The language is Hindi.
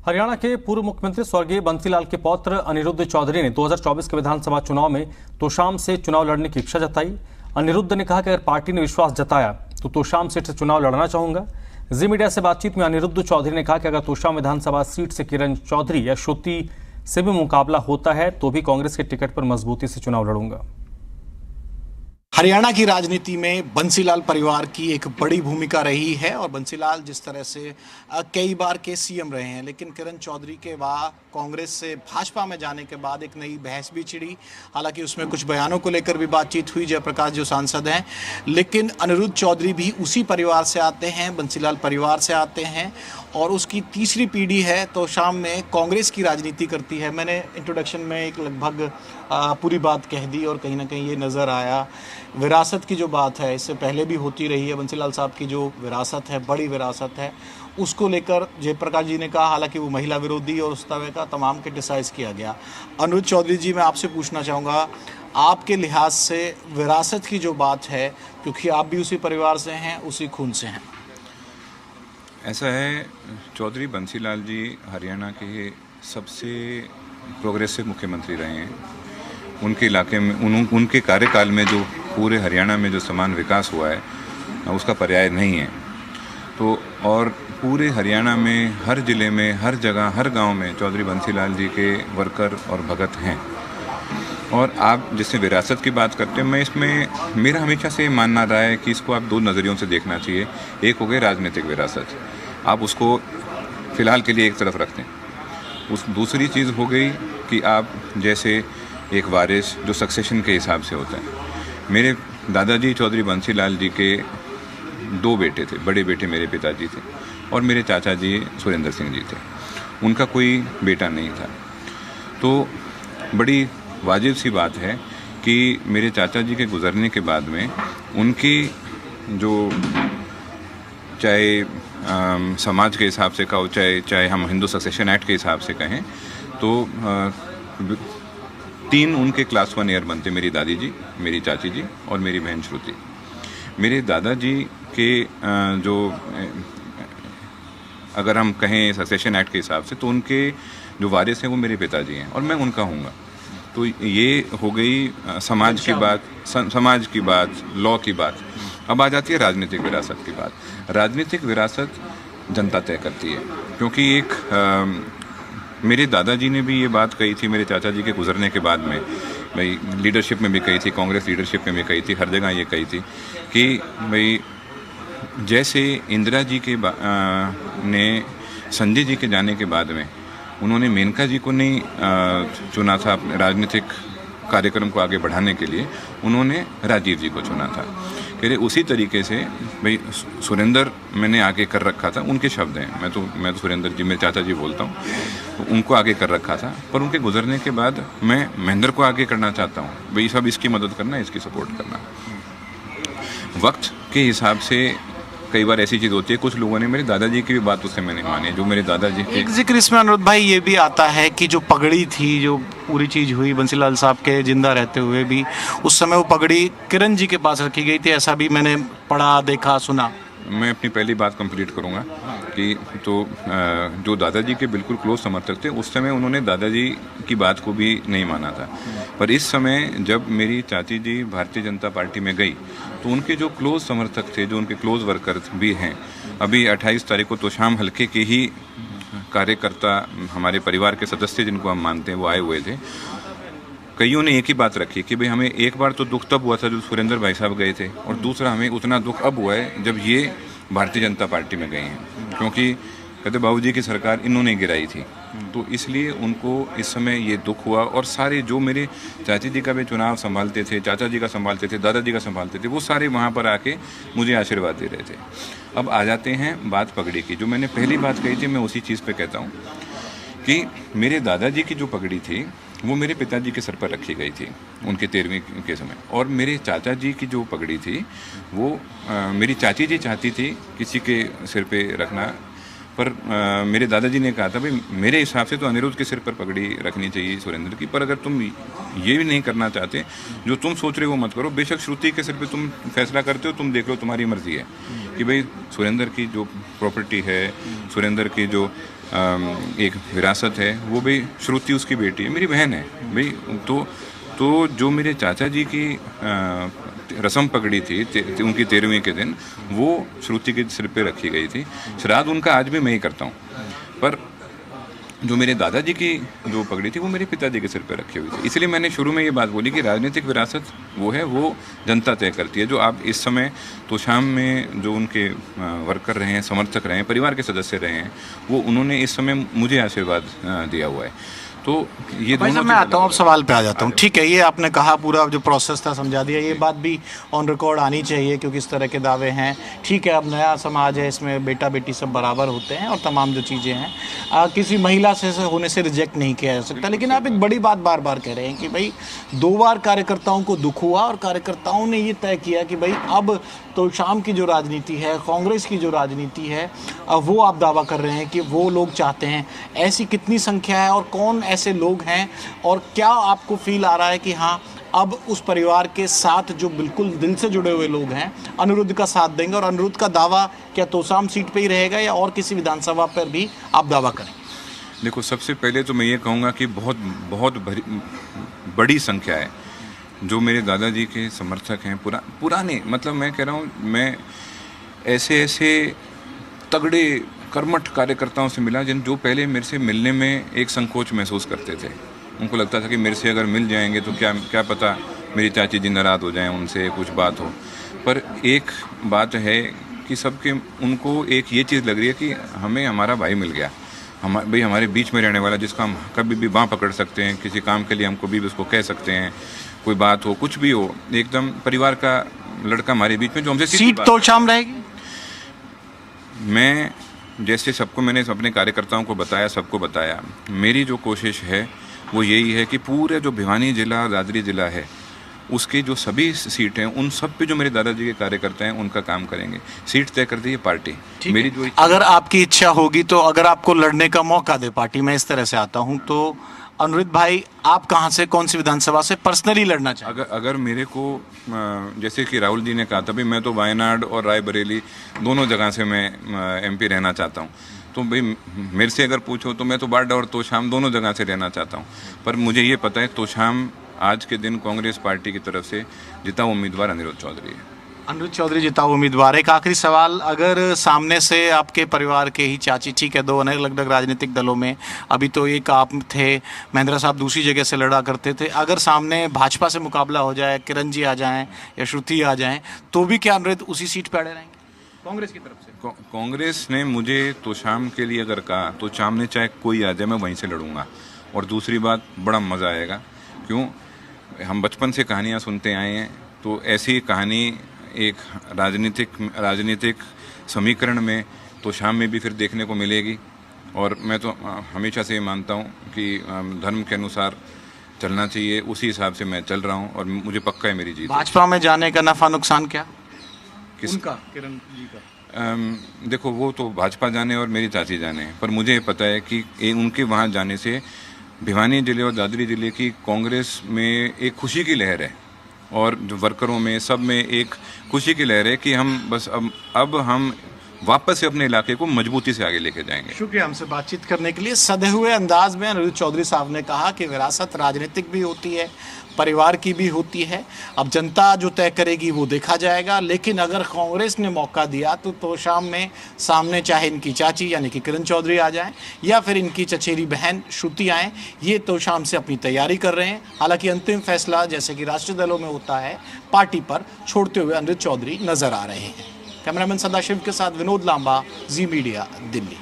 हरियाणा के पूर्व मुख्यमंत्री स्वर्गीय बंसीलाल के पौत्र अनिरुद्ध चौधरी ने 2024 के विधानसभा चुनाव में तोशाम से चुनाव लड़ने की इच्छा जताई। अनिरुद्ध ने कहा कि अगर पार्टी ने विश्वास जताया तो तोशाम सीट से चुनाव लड़ना चाहूंगा। जी मीडिया से बातचीत में अनिरुद्ध चौधरी ने कहा कि अगर तोशाम विधानसभा सीट से किरण चौधरी या श्रुति से भी मुकाबला होता है तो भी कांग्रेस के टिकट पर मजबूती से चुनाव लड़ूंगा। हरियाणा की राजनीति में बंसीलाल परिवार की एक बड़ी भूमिका रही है और बंसीलाल जिस तरह से कई बार के सीएम रहे हैं, लेकिन किरण चौधरी के बाद कांग्रेस से भाजपा में जाने के बाद एक नई बहस भी छिड़ी। हालांकि उसमें कुछ बयानों को लेकर भी बातचीत हुई, जयप्रकाश जो सांसद हैं, लेकिन अनिरुद्ध चौधरी भी उसी परिवार से आते हैं, बंसीलाल परिवार से आते हैं और उसकी तीसरी पीढ़ी है तो शाम में कांग्रेस की राजनीति करती है। मैंने इंट्रोडक्शन में एक लगभग पूरी बात कह दी और कहीं ना कहीं ये नज़र आया विरासत की जो बात है इससे पहले भी होती रही है। बंसीलाल साहब की जो विरासत है, बड़ी विरासत है, उसको लेकर जयप्रकाश जी ने कहा, हालांकि वो महिला विरोधी और उस तरह का तमाम क्रिटिसाइज किया गया। अनिरुद्ध चौधरी जी, मैं आपसे पूछना चाहूँगा, आपके लिहाज से विरासत की जो बात है, क्योंकि आप भी उसी परिवार से हैं, उसी खून से हैं। ऐसा है, चौधरी बंसीलाल जी हरियाणा के सबसे प्रोग्रेसिव मुख्यमंत्री रहे हैं। उनके इलाके में उनके कार्यकाल में जो पूरे हरियाणा में जो समान विकास हुआ है उसका पर्याय नहीं है। तो और पूरे हरियाणा में हर ज़िले में, हर जगह, हर गांव में चौधरी बंसीलाल जी के वर्कर और भगत हैं। और आप जिससे विरासत की बात करते हैं, मैं इसमें मेरा हमेशा से मानना रहा है कि इसको आप दो नज़रियों से देखना चाहिए। एक हो गई राजनीतिक विरासत, आप उसको फ़िलहाल के लिए एक तरफ रखते हैं। उस दूसरी चीज़ हो गई कि आप जैसे एक वारिस जो सक्सेशन के हिसाब से होता है। मेरे दादाजी चौधरी बंसीलाल जी के दो बेटे थे, बड़े बेटे मेरे पिताजी थे और मेरे चाचा जी सुरेंद्र सिंह जी थे। उनका कोई बेटा नहीं था। तो बड़ी वाजिब सी बात है कि मेरे चाचा जी के गुज़रने के बाद में उनकी जो चाहे समाज के हिसाब से कहो, चाहे हम हिंदू सक्सेशन एक्ट के हिसाब से कहें, तो 3 उनके क्लास 1 एयर बनते, मेरी दादी जी, मेरी चाची जी और मेरी बहन श्रुति। मेरे दादाजी के जो अगर हम कहें सक्सेशन एक्ट के हिसाब से, तो उनके जो वारिस हैं वो मेरे पिताजी हैं और मैं उनका हूँगा। तो ये हो गई समाज की बात, लॉ की बात। अब आ जाती है राजनीतिक विरासत की बात। राजनीतिक विरासत जनता तय करती है, क्योंकि एक मेरे दादाजी ने भी ये बात कही थी मेरे चाचा जी के गुजरने के बाद में, भाई लीडरशिप में भी कही थी, कांग्रेस लीडरशिप में भी कही थी, हर जगह ये कही थी कि भाई जैसे इंदिरा जी के ने संजय जी के जाने के बाद में उन्होंने मेनका जी को नहीं चुना था अपने राजनीतिक कार्यक्रम को आगे बढ़ाने के लिए, उन्होंने राजीव जी को चुना था। कह रहे उसी तरीके से भाई सुरेंद्र मैंने आगे कर रखा था, उनके शब्द हैं, मैं तो सुरेंद्र जी, मेरे चाचा जी बोलता हूँ, तो उनको आगे कर रखा था। पर उनके गुजरने के बाद मैं महेंद्र को आगे करना चाहता हूँ, भाई सब इसकी मदद करना, इसकी सपोर्ट करना। वक्त के हिसाब से कई बार ऐसी चीज़ होती है, कुछ लोगों ने मेरे दादाजी की भी बात उससे मैंने मानी, जो मेरे दादाजी एक जिक्र इसमें अनिरुद्ध भाई ये भी आता है कि जो पगड़ी थी, जो पूरी चीज़ हुई बंसीलाल साहब के जिंदा रहते हुए भी, उस समय वो पगड़ी किरण जी के पास रखी गई थी, ऐसा भी मैंने पढ़ा, देखा, सुना। मैं अपनी पहली बात कंप्लीट करूंगा कि तो जो दादाजी के बिल्कुल क्लोज समर्थक थे, उस समय उन्होंने दादाजी की बात को भी नहीं माना था। पर इस समय जब मेरी चाची जी भारतीय जनता पार्टी में गई, तो उनके जो क्लोज समर्थक थे, जो उनके क्लोज वर्कर भी हैं, अभी 28 तारीख को तोशाम हल्के के ही कार्यकर्ता, हमारे परिवार के सदस्य जिनको हम मानते हैं, वो आए हुए थे। कईयों ने एक ही बात रखी कि भाई हमें एक बार तो दुख तब हुआ था जब सुरेंद्र भाई साहब गए थे, और दूसरा हमें उतना दुख अब हुआ है जब ये भारतीय जनता पार्टी में गए हैं, क्योंकि कहते बाबूजी की सरकार इन्होंने गिराई थी। तो इसलिए उनको इस समय ये दुख हुआ। और सारे जो मेरे चाची जी का भी चुनाव संभालते थे, चाचा जी का संभालते थे, दादाजी का संभालते थे, वो सारे वहाँ पर आके मुझे आशीर्वाद दे रहे थे। अब आ जाते हैं बात पगड़ी की। जो मैंने पहली बात कही थी, मैं उसी चीज़ पर कहता हूँ कि मेरे दादाजी की जो पगड़ी थी वो मेरे पिताजी के सर पर रखी गई थी उनके 13वीं के समय, और मेरे चाचा जी की जो पगड़ी थी वो मेरी चाची जी चाहती थी किसी के सिर पे रखना, पर मेरे दादाजी ने कहा था भाई मेरे हिसाब से तो अनिरुद्ध के सिर पर पगड़ी रखनी चाहिए सुरेंद्र की, पर अगर तुम ये भी नहीं करना चाहते, जो तुम सोच रहे हो मत करो, बेशक श्रुति के सिर पे तुम फैसला करते हो, तुम देख लो, तुम्हारी मर्जी है कि भाई सुरेंद्र की जो प्रॉपर्टी है, सुरेंद्र की जो एक विरासत है, वो भी श्रुति उसकी बेटी है, मेरी बहन है भाई। तो जो मेरे चाचा जी की रस्म पकड़ी थी उनकी 13वीं के दिन, वो श्रुति के सिर पे रखी गई थी। श्राद्ध उनका आज भी मैं ही करता हूँ, पर जो मेरे दादाजी की जो पगड़ी थी वो मेरे पिताजी के सिर पर रखी हुई थी। इसलिए मैंने शुरू में ये बात बोली कि राजनीतिक विरासत वो है, वो जनता तय करती है। जो आप इस समय तोशाम में जो उनके वर्कर रहे हैं, समर्थक रहे हैं, परिवार के सदस्य रहे हैं, वो उन्होंने इस समय मुझे आशीर्वाद दिया हुआ है। तो ये भाई साहब, मैं आता हूँ, अब सवाल पे आ जाता हूँ। ठीक है, ये आपने कहा, पूरा जो प्रोसेस था समझा दिया, ये बात भी ऑन रिकॉर्ड आनी चाहिए क्योंकि इस तरह के दावे हैं। ठीक है, अब नया समाज है, इसमें बेटा बेटी सब बराबर होते हैं और तमाम जो चीज़ें हैं किसी महिला से होने से रिजेक्ट नहीं किया जा सकता। लेकिन आप एक बड़ी बात बार बार कह रहे हैं कि भाई 2 बार कार्यकर्ताओं को दुख हुआ और कार्यकर्ताओं ने ये तय किया कि भाई अब तोशाम की जो राजनीति है, कांग्रेस की जो राजनीति है, वो आप दावा कर रहे हैं कि वो लोग चाहते हैं। ऐसी कितनी संख्या है और कौन ऐसे लोग हैं, और क्या आपको फील आ रहा है कि हाँ अब उस परिवार के साथ जो बिल्कुल दिल से जुड़े हुए लोग हैं अनिरुद्ध का साथ देंगे, और अनिरुद्ध का दावा क्या तोशाम सीट पे ही रहेगा या और किसी विधानसभा पर भी आप दावा करें? देखो, सबसे पहले तो मैं ये कहूँगा कि बहुत बहुत बड़ी संख्या है जो मेरे दादाजी के समर्थक हैं, पुराने, मतलब मैं कह रहा हूँ, मैं ऐसे तगड़े कर्मठ कार्यकर्ताओं से मिला जो पहले मेरे से मिलने में एक संकोच महसूस करते थे। उनको लगता था कि मेरे से अगर मिल जाएंगे तो क्या पता मेरी चाची जी नाराज़ हो जाएं, उनसे कुछ बात हो। पर एक बात है कि सबके उनको एक ये चीज़ लग रही है कि हमें हमारा भाई मिल गया, भाई हमारे बीच में रहने वाला, जिसका हम कभी भी बाँह पकड़ सकते हैं, किसी काम के लिए हमको भी उसको कह सकते हैं, कोई बात हो, कुछ भी हो, एकदम परिवार का लड़का हमारे बीच में जो हमसे सीट तोशाम रहेगी। मैं जैसे सबको मैंने अपने कार्यकर्ताओं को बताया, सबको बताया, मेरी जो कोशिश है वो यही है कि पूरे जो भिवानी जिला, दादरी जिला है, उसके जो सभी सीट हैं उन सब पे जो मेरे दादाजी के कार्यकर्ता हैं उनका काम करेंगे। सीट तय कर दी है पार्टी। मेरी जो अगर आपकी इच्छा होगी तो अगर आपको लड़ने का मौका दे पार्टी, मैं इस तरह से आता हूं, तो अनिरुद्ध भाई आप कहां से, कौन सी विधानसभा से पर्सनली लड़ना चाहेंगे? अगर मेरे को जैसे कि राहुल जी ने कहा था, भाई मैं तो वायनाड और रायबरेली दोनों जगह से मैं MP रहना चाहता हूँ, तो भाई मेरे से अगर पूछो तो मैं तो बारडा और तोशाम दोनों जगह से रहना चाहता हूँ। पर मुझे ये पता है तोशाम आज के दिन कांग्रेस पार्टी की तरफ से जिता उम्मीदवार अनिरुद्ध चौधरी है। अनिरुद्ध चौधरी जिता उम्मीदवार। एक आखिरी सवाल, अगर सामने से आपके परिवार के ही चाची, ठीक है 2 अलग अलग राजनीतिक दलों में, अभी तो एक आप थे, महेंद्र साहब दूसरी जगह से लड़ा करते थे, अगर सामने भाजपा से मुकाबला हो जाए, किरण जी आ जाएं या श्रुति आ जाएं, तो भी क्या अनिरुद्ध उसी सीट पर अड़े रहेंगे कांग्रेस की तरफ से? कांग्रेस ने मुझे तोशाम के लिए अगर कहा तो शाम ने चाहे कोई आ जाए मैं वहीं से लड़ूंगा। और दूसरी बात, बड़ा मज़ा आएगा, क्यों, हम बचपन से कहानियाँ सुनते आए हैं, तो ऐसी कहानी एक राजनीतिक समीकरण में तोशाम में भी फिर देखने को मिलेगी। और मैं तो हमेशा से ये मानता हूँ कि धर्म के अनुसार चलना चाहिए, उसी हिसाब से मैं चल रहा हूँ और मुझे पक्का है मेरी जीत। भाजपा में जाने का नफा नुकसान क्या किसका? किरण जी का। देखो, वो तो भाजपा जाने और मेरी चाची जाने, पर मुझे पता है कि उनके वहाँ जाने से भिवानी जिले और दादरी जिले की कांग्रेस में एक खुशी की लहर है, और जो वर्करों में, सब में एक खुशी की लहर है कि हम बस अब हम वापस से अपने इलाके को मजबूती से आगे लेके जाएंगे। शुक्रिया हमसे बातचीत करने के लिए। सधे हुए अंदाज में अनिरुद्ध चौधरी साहब ने कहा कि विरासत राजनीतिक भी होती है, परिवार की भी होती है, अब जनता जो तय करेगी वो देखा जाएगा। लेकिन अगर कांग्रेस ने मौका दिया तो तोशाम में सामने चाहे इनकी चाची यानी कि किरण चौधरी आ जाएं या फिर इनकी चचेरी बहन श्रुति आएँ, ये तोशाम से अपनी तैयारी कर रहे हैं। हालांकि अंतिम फैसला जैसे कि राष्ट्रीय दलों में होता है, पार्टी पर छोड़ते हुए अनिरुद्ध चौधरी नजर आ रहे हैं। कैमरामैन सदाशिव के साथ विनोद लांबा, जी मीडिया, दिल्ली।